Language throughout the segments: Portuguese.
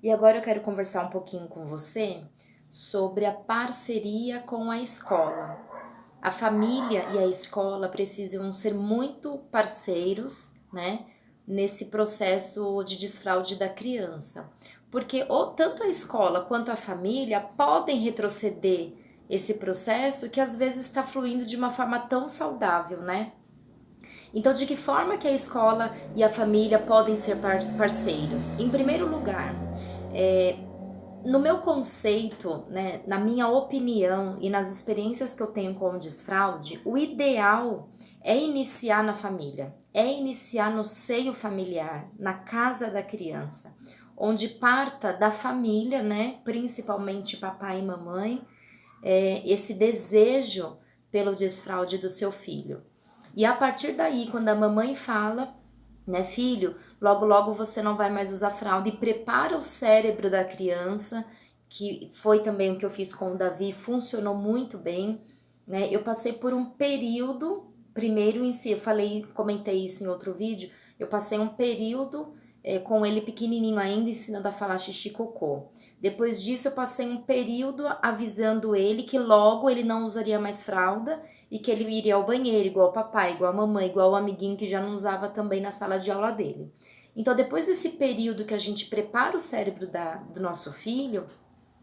E agora eu quero conversar um pouquinho com você sobre a parceria com a escola. A família e a escola precisam ser muito parceiros, né, nesse processo de desfraude da criança. Porque tanto a escola quanto a família podem retroceder esse processo que às vezes está fluindo de uma forma tão saudável, né? Então, de que forma que a escola e a família podem ser parceiros? Em primeiro lugar, é, no meu conceito, né, na minha opinião e nas experiências que eu tenho com o desfraude, o ideal é iniciar na família, é iniciar no seio familiar, na casa da criança, onde parta da família, né, principalmente papai e mamãe, esse desejo pelo desfraude do seu filho. E a partir daí, quando a mamãe fala, né, filho, logo logo você não vai mais usar fralda, e prepara o cérebro da criança, que foi também o que eu fiz com o Davi, funcionou muito bem, né? Eu passei por um período, primeiro em si, eu falei, comentei isso em outro vídeo, eu passei um período com ele pequenininho ainda, ensinando a falar xixi e cocô. Depois disso, eu passei um período avisando ele que logo ele não usaria mais fralda e que ele iria ao banheiro, igual o papai, igual a mamãe, igual o amiguinho que já não usava também na sala de aula dele. Então, depois desse período que a gente prepara o cérebro do nosso filho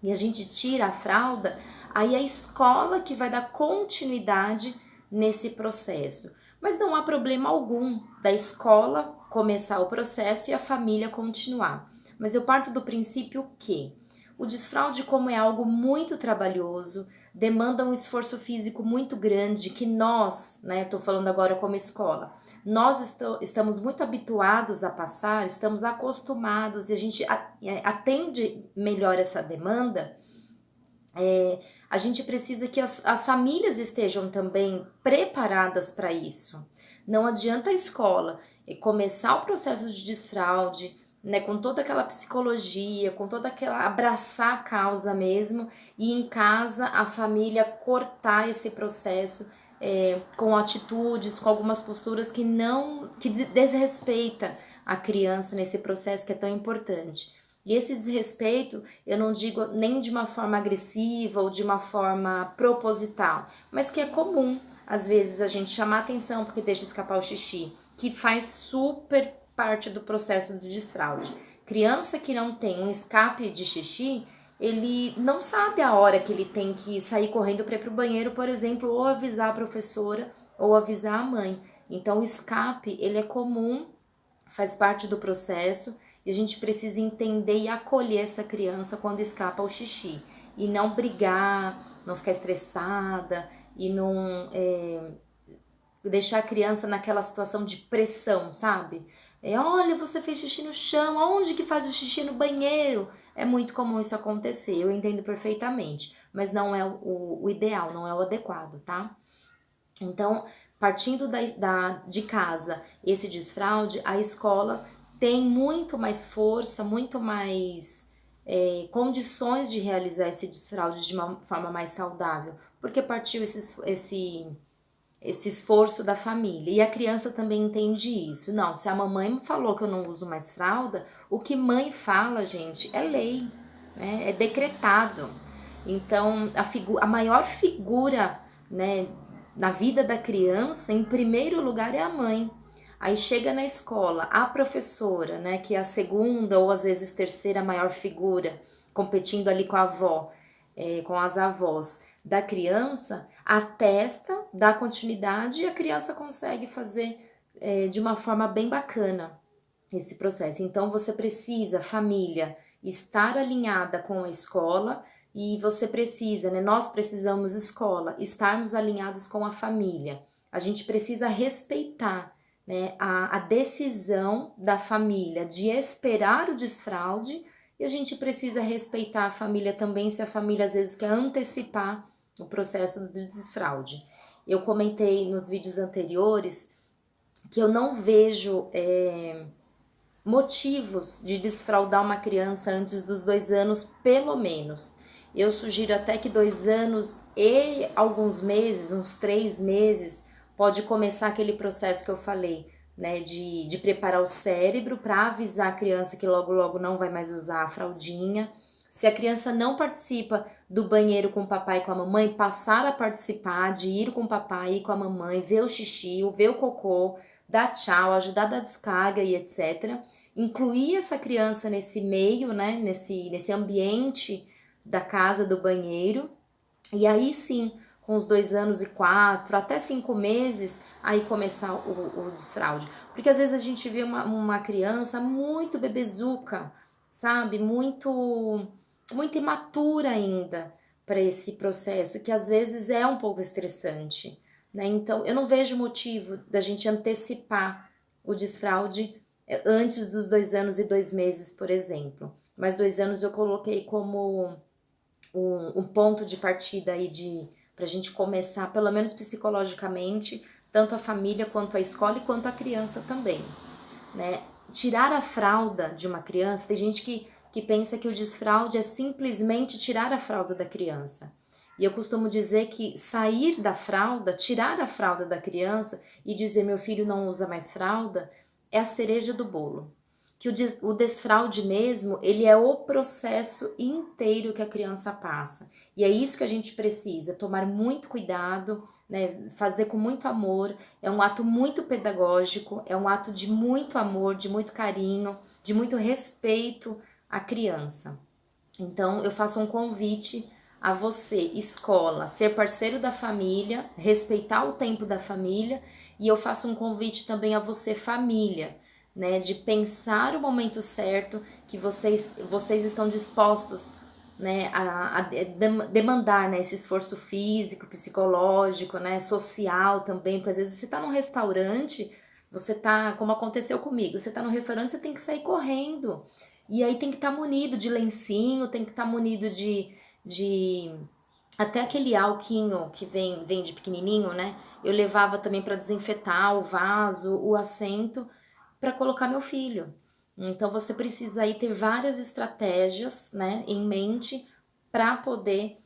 e a gente tira a fralda, aí é a escola que vai dar continuidade nesse processo. Mas não há problema algum da escola começar o processo e a família continuar. Mas eu parto do princípio que o desfraude, como é algo muito trabalhoso, demanda um esforço físico muito grande que nós, né, tô falando agora como escola, nós estamos muito habituados a passar, estamos acostumados e a gente atende melhor essa demanda. A gente precisa que as famílias estejam também preparadas para isso. Não adianta a escola começar o processo de desfraude, né, com toda aquela psicologia, com toda aquela abraçar a causa mesmo, e em casa a família cortar esse processo com atitudes, com algumas posturas que desrespeita a criança nesse processo que é tão importante. E esse desrespeito, eu não digo nem de uma forma agressiva ou de uma forma proposital, mas que é comum, às vezes, a gente chamar atenção porque deixa escapar o xixi, que faz super parte do processo de desfraude. Criança que não tem um escape de xixi, ele não sabe a hora que ele tem que sair correndo para ir para o banheiro, por exemplo, ou avisar a professora ou avisar a mãe. Então, o escape, ele é comum, faz parte do processo e a gente precisa entender e acolher essa criança quando escapa o xixi. E não brigar, não ficar estressada e não deixar a criança naquela situação de pressão, sabe? Olha, você fez xixi no chão, aonde que faz o xixi no banheiro? É muito comum isso acontecer, eu entendo perfeitamente, mas não é o ideal, não é o adequado, tá? Então, partindo de casa, esse desfraude, a escola tem muito mais força, muito mais condições de realizar esse desfraude de uma forma mais saudável, porque partiu esse esforço da família. E a criança também entende isso. Não, se a mamãe falou que eu não uso mais fralda, o que mãe fala, gente, é lei, né? É decretado. Então, a maior figura, né, na vida da criança, em primeiro lugar, é a mãe. Aí chega na escola, a professora, né, que é a segunda ou às vezes terceira maior figura, competindo ali com a avó, com as avós da criança, atesta, dá continuidade e a criança consegue fazer de uma forma bem bacana esse processo. Então você precisa, família, estar alinhada com a escola e você precisa, né? Nós precisamos, escola, estarmos alinhados com a família. A gente precisa respeitar, né, a decisão da família de esperar o desfraude e a gente precisa respeitar a família também, se a família às vezes quer antecipar o processo do desfraude. Eu comentei nos vídeos anteriores que eu não vejo motivos de desfraldar uma criança antes dos 2 anos, pelo menos. Eu sugiro até que 2 anos e alguns meses, uns 3 meses, pode começar aquele processo que eu falei, né, de preparar o cérebro para avisar a criança que logo logo não vai mais usar a fraldinha. Se a criança não participa do banheiro com o papai e com a mamãe, passar a participar, de ir com o papai e com a mamãe, ver o xixi, ver o cocô, dar tchau, ajudar a dar descarga e etc. Incluir essa criança nesse meio, né, nesse ambiente da casa do banheiro. E aí sim, com os 2 anos e 4, até 5 meses, aí começar o desfraude. Porque às vezes a gente vê uma criança muito bebezuca, sabe? Muito imatura ainda para esse processo, que às vezes é um pouco estressante, né? Então, eu não vejo motivo da gente antecipar o desfraude antes dos 2 anos e 2 meses, por exemplo. Mas 2 anos eu coloquei como um ponto de partida aí pra gente começar, pelo menos psicologicamente, tanto a família quanto a escola e quanto a criança também, né? Tirar a fralda de uma criança, tem gente que pensa que o desfraude é simplesmente tirar a fralda da criança. E eu costumo dizer que sair da fralda, tirar a fralda da criança e dizer meu filho não usa mais fralda, é a cereja do bolo. Que o desfraude mesmo, ele é o processo inteiro que a criança passa. E é isso que a gente precisa, tomar muito cuidado, né, fazer com muito amor. É um ato muito pedagógico, é um ato de muito amor, de muito carinho, de muito respeito à criança. Então, eu faço um convite a você, escola, ser parceiro da família, respeitar o tempo da família, e eu faço um convite também a você, família, né, de pensar o momento certo que vocês estão dispostos, né, a demandar, né, esse esforço físico, psicológico, né, social também, porque às vezes você tá num restaurante, você tá, como aconteceu comigo, você tá no restaurante, você tem que sair correndo, e aí tem que estar munido de lencinho, tem que estar munido de até aquele alquinho que vem de pequenininho, né? Eu levava também para desinfetar o vaso, o assento, para colocar meu filho. Então você precisa aí ter várias estratégias, né, em mente para poder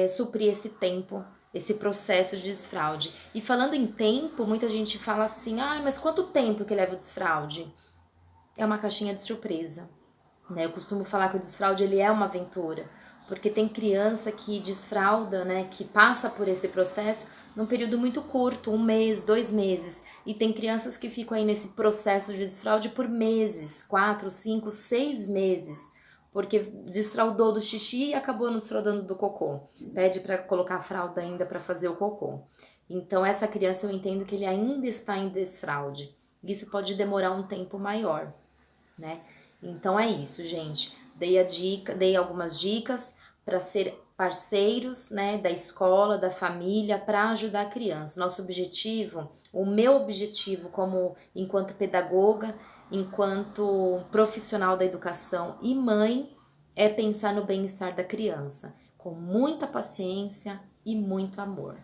suprir esse tempo, esse processo de desfraude. E falando em tempo, muita gente fala assim: ah, mas quanto tempo que leva o desfraude? É uma caixinha de surpresa, né? Eu costumo falar que o desfraude ele é uma aventura, porque tem criança que desfralda, né, que passa por esse processo num período muito curto, 1 mês, 2 meses, e tem crianças que ficam aí nesse processo de desfraude por meses, 4, 5, 6 meses, porque desfraldou do xixi e acabou não desfraldando do cocô. Pede para colocar a fralda ainda para fazer o cocô. Então essa criança eu entendo que ele ainda está em desfraude. Isso pode demorar um tempo maior, né? Então é isso, gente. Dei algumas dicas para ser parceiros, né, da escola, da família, para ajudar a criança. Nosso objetivo, o meu objetivo como enquanto pedagoga, enquanto profissional da educação e mãe, é pensar no bem-estar da criança, com muita paciência e muito amor.